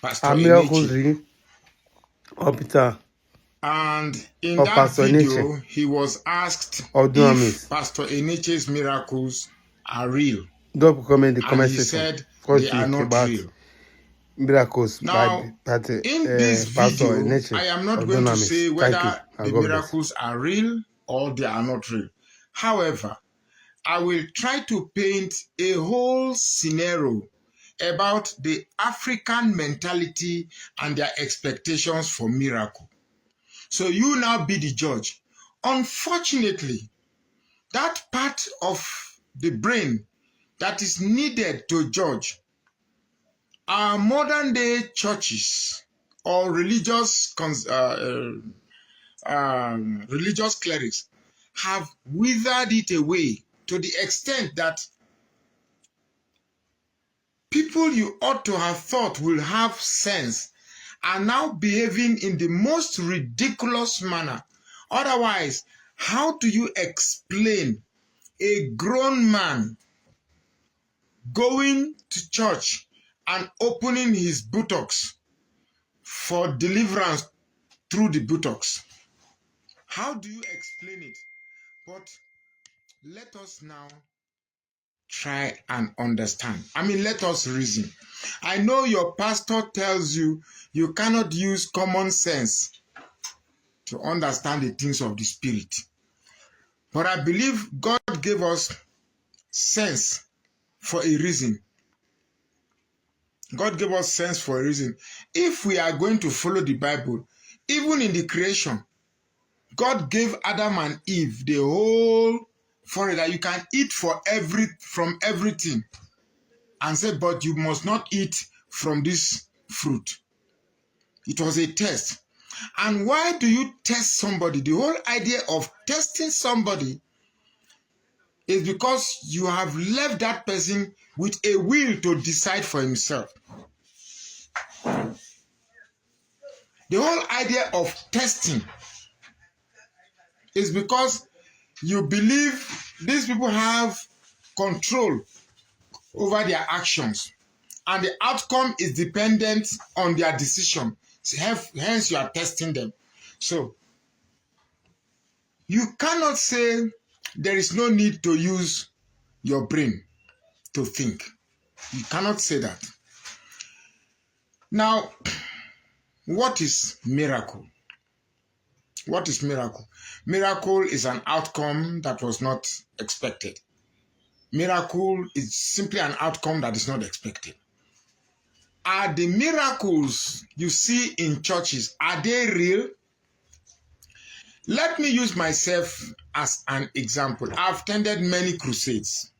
Pastor Are miracles Eneche. real? Or Peter? And in Or that Pastor video, Eneche? he was asked Or if dunamis? Pastor Eneche's miracles are real. Drop a comment in the And comment he section. said What they do you are think not about real. miracles by Now, in this Pastor video, Eneche I am not or going to dunamis? say Thank you whether and the God bless. miracles are real or they are not real. However, I will try to paint a whole scenario about the African mentality and their expectations for miracle. So you now be the judge. Unfortunately, that part of the brain that is needed to judge our modern day churches or religious clerics have withered it away to the extent that people you ought to have thought will have sense are now behaving in the most ridiculous manner. Otherwise, how do you explain a grown man going to church and opening his buttocks for deliverance through the buttocks? How do you explain it? But let us now try and understand. Let us reason. I know your pastor tells you you cannot use common sense to understand the things of the spirit. But I believe God gave us sense for a reason. God gave us sense for a reason. If we are going to follow the Bible, even in the creation, God gave Adam and Eve the whole forest that you can eat from everything, and said, but you must not eat from this fruit. It was a test. And why do you test somebody? The whole idea of testing somebody is because you have left that person with a will to decide for himself. The whole idea of testing is because you believe these people have control over their actions, and the outcome is dependent on their decision. Hence, you are testing them. So, you cannot say there is no need to use your brain to think. You cannot say that. Now, what is miracle? What is miracle? Miracle is an outcome that was not expected. Miracle is simply an outcome that is not expected. Are the miracles you see in churches, are they real? Let me use myself as an example. I've attended many crusades.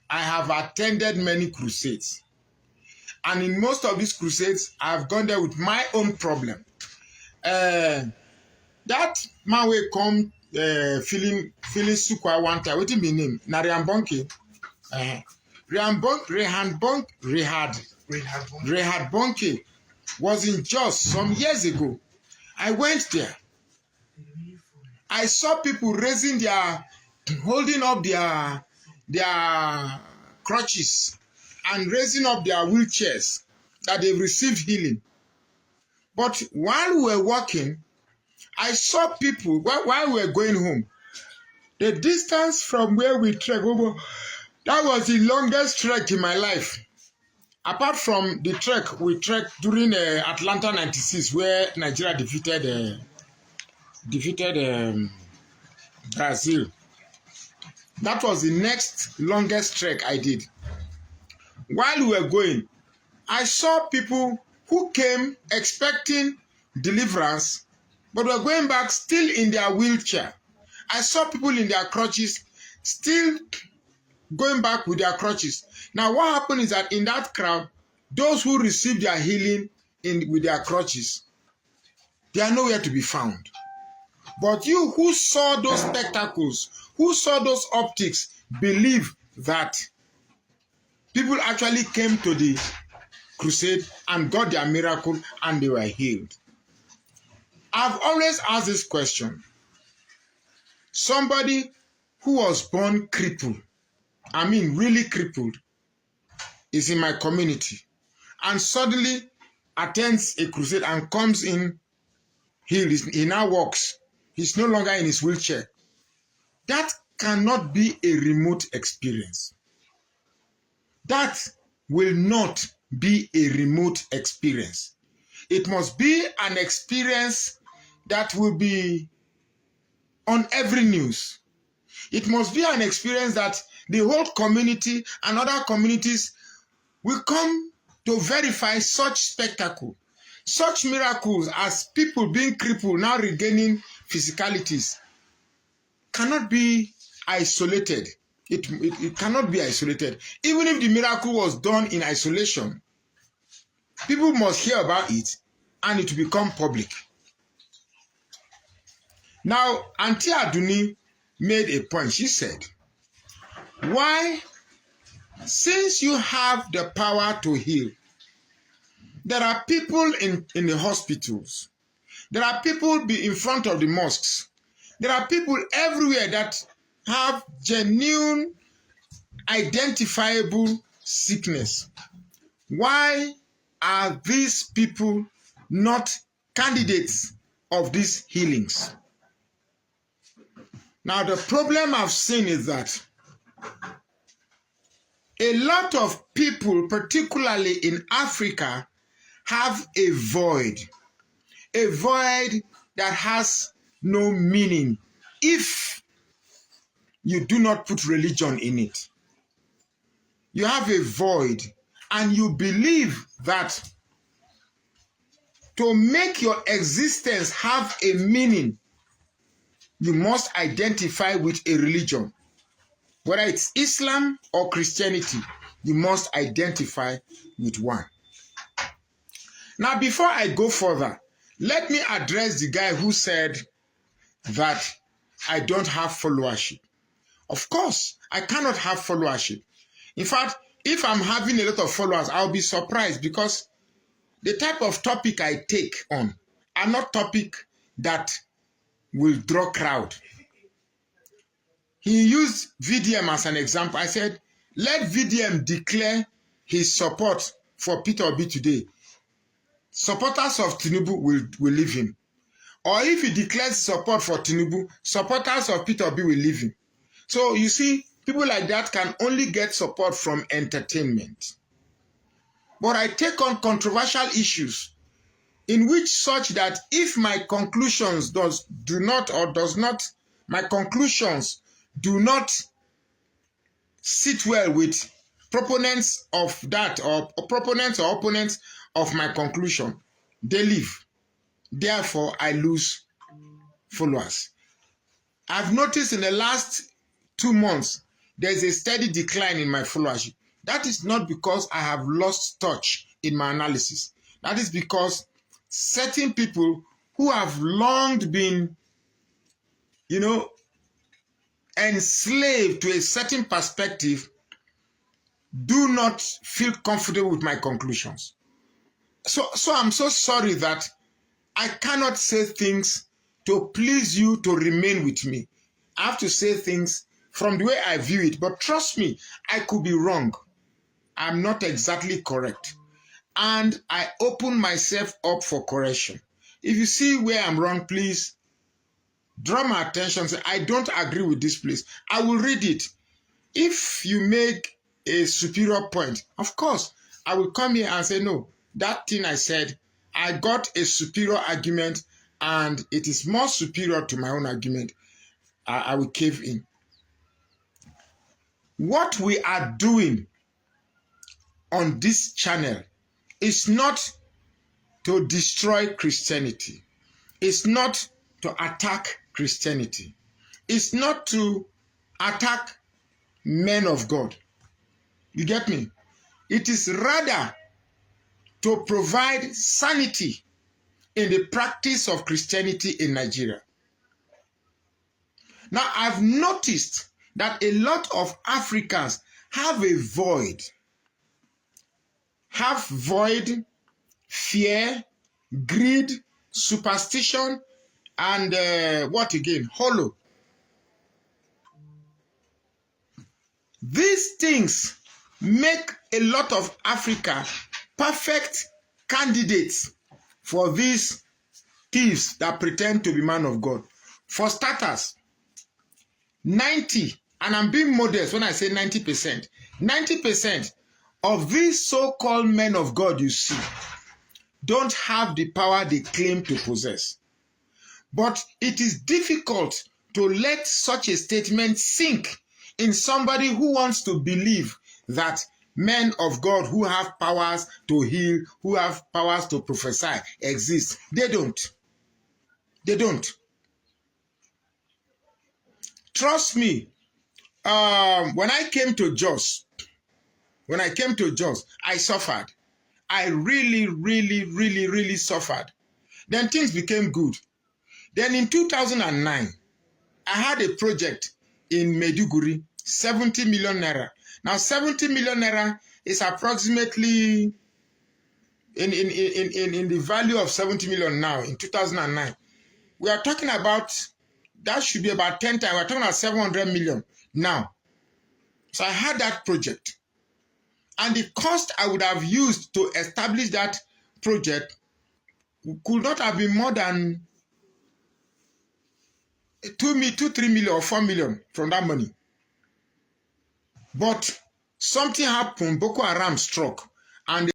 I have attended many crusades. And in most of these crusades, I've gone there with my own problem. That man will come feeling sukwa one time. What be name? Narian Bonke. Rehad Bonke was in Jos some years ago. I went there. I saw people holding up their crutches and raising up their wheelchairs that they've received healing. But while we were walking, I saw people, while we were going home, the distance from where we trekked over, that was the longest trek in my life. Apart from the trek we trekked during Atlanta 96, where Nigeria defeated Brazil. That was the next longest trek I did. While we were going, I saw people who came expecting deliverance, but were going back still in their wheelchair. I saw people in their crutches still going back with their crutches. Now, what happened is that in that crowd, those who received their healing with their crutches, they are nowhere to be found. But you who saw those spectacles, who saw those optics, believe that people actually came to the crusade and got their miracle and they were healed. I've always asked this question. Somebody who was born crippled, really crippled, is in my community. And suddenly attends a crusade and comes in healed, he now walks. He's no longer in his wheelchair. That cannot be a remote experience. That will not be a remote experience. It must be an experience that will be on every news. It must be an experience that the whole community and other communities will come to verify such spectacle, such miracles as people being crippled now regaining physicalities cannot be isolated. It cannot be isolated. Even if the miracle was done in isolation, people must hear about it and it will become public. Now, Auntie Aduni made a point. She said, why, since you have the power to heal, there are people in the hospitals, there are people in front of the mosques, there are people everywhere that have genuine, identifiable sickness. Why are these people not candidates of these healings? Now, the problem I've seen is that a lot of people, particularly in Africa, have a void that has no meaning if you do not put religion in it. You have a void and you believe that to make your existence have a meaning, you must identify with a religion. Whether it's Islam or Christianity, you must identify with one. Now, before I go further, let me address the guy who said that I don't have followership. Of course, I cannot have followership. In fact, if I'm having a lot of followers, I'll be surprised because the type of topic I take on are not topic that will draw crowd. He used VDM as an example. I said, let VDM declare his support for Peter Obi today. Supporters of Tinubu will leave him. Or if he declares support for Tinubu, supporters of Peter Obi will leave him. So you see, people like that can only get support from entertainment. But I take on controversial issues in which such that if my conclusions do not sit well with proponents of that or proponents or opponents of my conclusion, they leave. Therefore, I lose followers. I've noticed in the last 2 months, there's a steady decline in my followership. That is not because I have lost touch in my analysis. That is because certain people who have long been, enslaved to a certain perspective do not feel comfortable with my conclusions. So I'm so sorry that I cannot say things to please you to remain with me. I have to say things from the way I view it. But trust me, I could be wrong. I'm not exactly correct. And I open myself up for correction. If you see where I'm wrong, please draw my attention. Say, I don't agree with this place. I will read it. If you make a superior point, of course, I will come here and say, no, that thing I said, I got a superior argument and it is more superior to my own argument. I will cave in. What we are doing on this channel is not to destroy Christianity. It's not to attack Christianity. It's not to attack men of God. You get me? It is rather to provide sanity in the practice of Christianity in Nigeria. Now, I've noticed that a lot of Africans have a void. Have void, fear, greed, superstition, and what again? Hollow. These things make a lot of Africa perfect candidates for these thieves that pretend to be man of God. For starters, 90, and I'm being modest when I say 90%, 90% of these so-called men of God you see don't have the power they claim to possess. But it is difficult to let such a statement sink in somebody who wants to believe that men of God who have powers to heal, who have powers to prophesy exist. They don't. They don't. Trust me, when I came to Jos, I suffered. I really suffered. Then things became good. Then in 2009, I had a project in Maiduguri, 70 million naira. Now, 70 million naira is approximately in the value of 70 million now in 2009. We are talking about, that should be about 10 times. We're talking about 700 million now. So I had that project. And the cost I would have used to establish that project could not have been more than 3 million or 4 million from that money. But something happened, Boko Haram struck, and